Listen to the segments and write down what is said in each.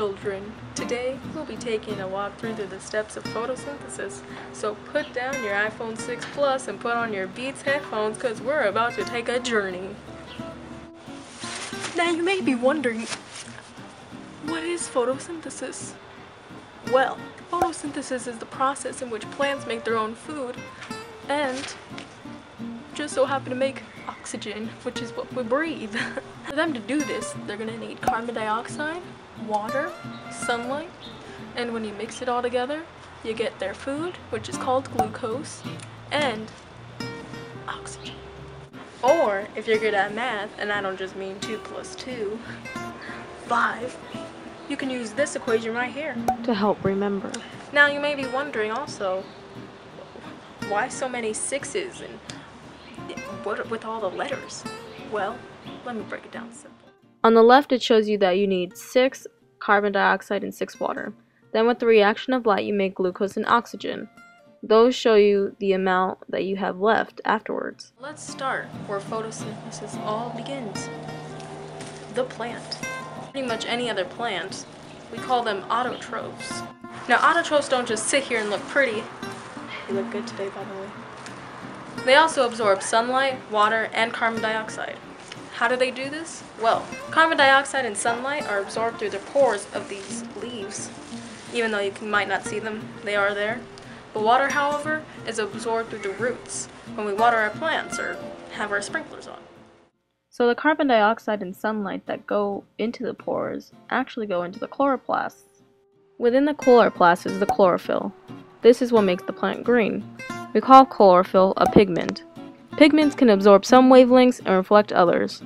children. Today, we'll be taking a walk through the steps of photosynthesis. So put down your iPhone 6 Plus and put on your Beats headphones because we're about to take a journey. Now you may be wondering, what is photosynthesis? Well, photosynthesis is the process in which plants make their own food and just so happen to make oxygen, which is what we breathe. For them to do this, they're gonna need carbon dioxide, water, sunlight, and when you mix it all together, you get their food, which is called glucose, and oxygen. Or, if you're good at math, and I don't just mean 2 + 2, 5, you can use this equation right here to help remember. Now you may be wondering also, why so many 6's and what with all the letters? Well, let me break it down simple. On the left, it shows you that you need 6 carbon dioxide and 6 water. Then with the reaction of light, you make glucose and oxygen. Those show you the amount that you have left afterwards. Let's start where photosynthesis all begins. The plant. Pretty much any other plant, we call them autotrophs. Now autotrophs don't just sit here and look pretty. You look good today, by the way. They also absorb sunlight, water, and carbon dioxide. How do they do this? Well, carbon dioxide and sunlight are absorbed through the pores of these leaves. Even though you might not see them, they are there. The water, however, is absorbed through the roots when we water our plants or have our sprinklers on. So the carbon dioxide and sunlight that go into the pores actually go into the chloroplasts. Within the chloroplast is the chlorophyll. This is what makes the plant green. We call chlorophyll a pigment. Pigments can absorb some wavelengths and reflect others.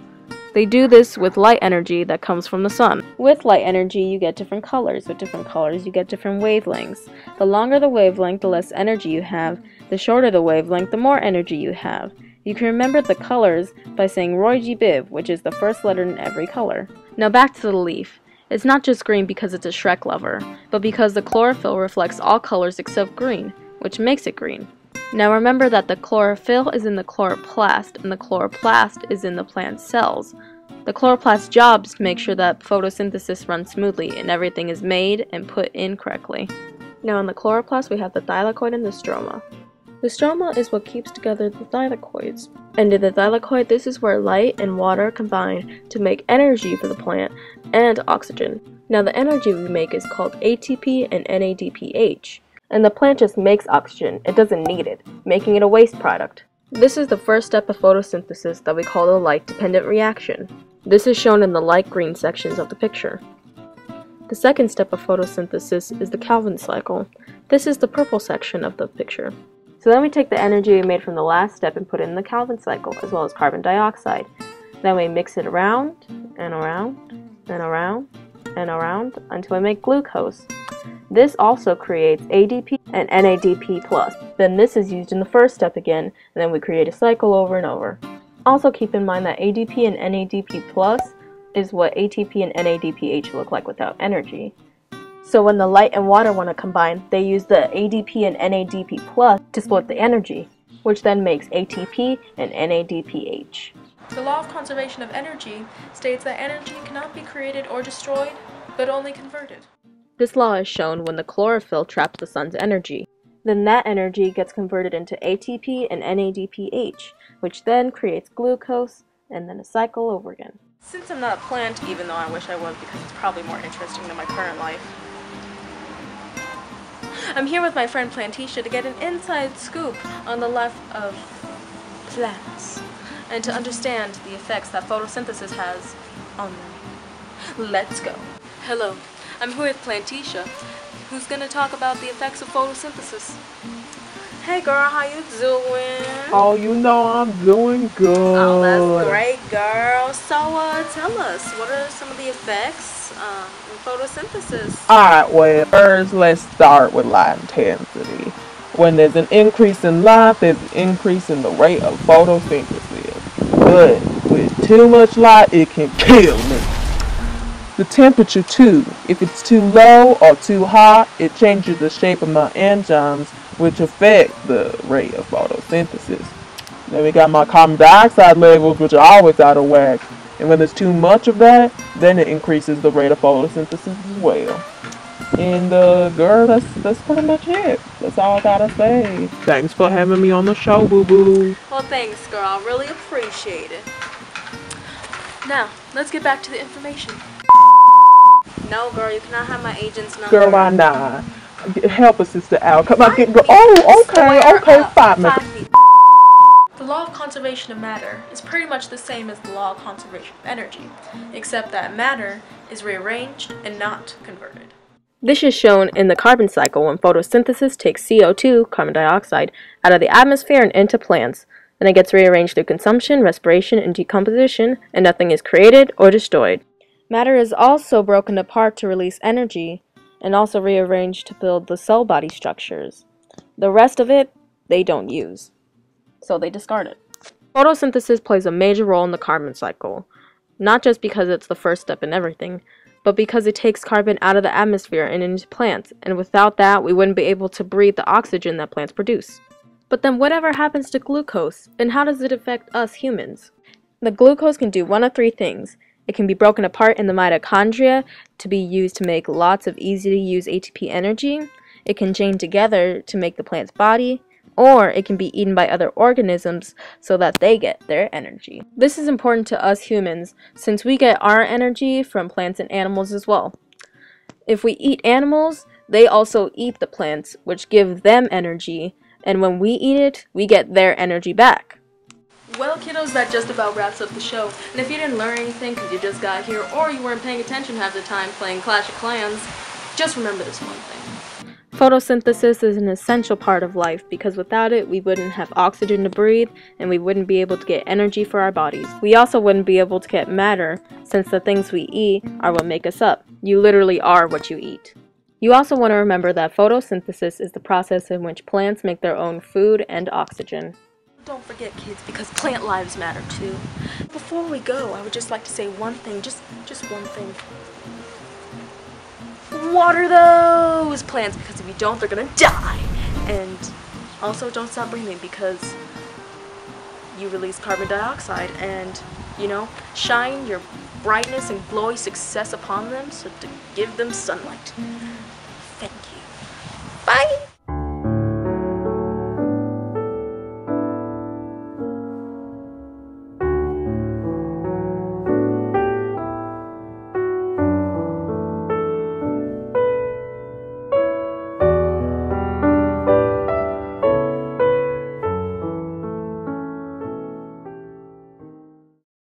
They do this with light energy that comes from the sun. With light energy, you get different colors. With different colors, you get different wavelengths. The longer the wavelength, the less energy you have. The shorter the wavelength, the more energy you have. You can remember the colors by saying Roy G. Biv, which is the first letter in every color. Now back to the leaf. It's not just green because it's a Shrek lover, but because the chlorophyll reflects all colors except green, which makes it green. Now remember that the chlorophyll is in the chloroplast, and the chloroplast is in the plant cells. The chloroplast's job is to make sure that photosynthesis runs smoothly and everything is made and put in correctly. Now in the chloroplast we have the thylakoid and the stroma. The stroma is what keeps together the thylakoids. And in the thylakoid, this is where light and water combine to make energy for the plant and oxygen. Now the energy we make is called ATP and NADPH. And the plant just makes oxygen, it doesn't need it, making it a waste product. This is the first step of photosynthesis that we call the light-dependent reaction. This is shown in the light green sections of the picture. The second step of photosynthesis is the Calvin cycle. This is the purple section of the picture. So then we take the energy we made from the last step and put it in the Calvin cycle, as well as carbon dioxide. Then we mix it around, and around, and around, and around, until we make glucose. This also creates ADP and NADP+. Then this is used in the first step again, and then we create a cycle over and over. Also keep in mind that ADP and NADP+ is what ATP and NADPH look like without energy. So when the light and water want to combine, they use the ADP and NADP+ to split the energy, which then makes ATP and NADPH. The law of conservation of energy states that energy cannot be created or destroyed, but only converted. This law is shown when the chlorophyll traps the sun's energy. Then that energy gets converted into ATP and NADPH, which then creates glucose, and then a cycle over again. Since I'm not a plant, even though I wish I was because it's probably more interesting than my current life, I'm here with my friend Plantisha to get an inside scoop on the life of plants and to understand the effects that photosynthesis has on them. Let's go. Hello. I'm here with Plantisha, who's going to talk about the effects of photosynthesis. Hey girl, how you doing? Oh, you know I'm doing good. Oh, that's great, girl. So, tell us, what are some of the effects in photosynthesis? Alright, well, first let's start with light intensity. When there's an increase in light, there's an increase in the rate of photosynthesis. But with too much light, it can kill me. The temperature too. If it's too low or too hot, it changes the shape of my enzymes, which affect the rate of photosynthesis. Then we got my carbon dioxide levels, which are always out of whack. And when there's too much of that, then it increases the rate of photosynthesis as well. And girl, that's pretty much it. That's all I gotta say. Thanks for having me on the show, boo boo. Well, thanks, girl. I really appreciate it. Now, let's get back to the information. No, girl, you cannot have my agent's number. Girl, why not? Help a sister out. Come on, get. Oh, okay, 5 minutes. 5 feet. The law of conservation of matter is pretty much the same as the law of conservation of energy, except that matter is rearranged and not converted. This is shown in the carbon cycle when photosynthesis takes CO2, carbon dioxide, out of the atmosphere and into plants. Then it gets rearranged through consumption, respiration, and decomposition, and nothing is created or destroyed. Matter is also broken apart to release energy, and also rearranged to build the cell body structures. The rest of it, they don't use, so they discard it. Photosynthesis plays a major role in the carbon cycle, not just because it's the first step in everything, but because it takes carbon out of the atmosphere and into plants, and without that, we wouldn't be able to breathe the oxygen that plants produce. But then whatever happens to glucose, and how does it affect us humans? The glucose can do one of 3 things. It can be broken apart in the mitochondria to be used to make lots of easy-to-use ATP energy. It can chain together to make the plant's body, or it can be eaten by other organisms so that they get their energy. This is important to us humans since we get our energy from plants and animals as well. If we eat animals, they also eat the plants, which give them energy, and when we eat it, we get their energy back. Well, kiddos, that just about wraps up the show. And if you didn't learn anything because you just got here or you weren't paying attention half the time playing Clash of Clans, just remember this one thing. Photosynthesis is an essential part of life because without it, we wouldn't have oxygen to breathe and we wouldn't be able to get energy for our bodies. We also wouldn't be able to get matter since the things we eat are what make us up. You literally are what you eat. You also want to remember that photosynthesis is the process in which plants make their own food and oxygen. Don't forget, kids, because plant lives matter too. Before we go, I would just like to say one thing, just one thing. Water those plants, because if you don't, they're gonna die. And also, don't stop breathing because you release carbon dioxide, and shine your brightness and glowy success upon them, so to give them sunlight.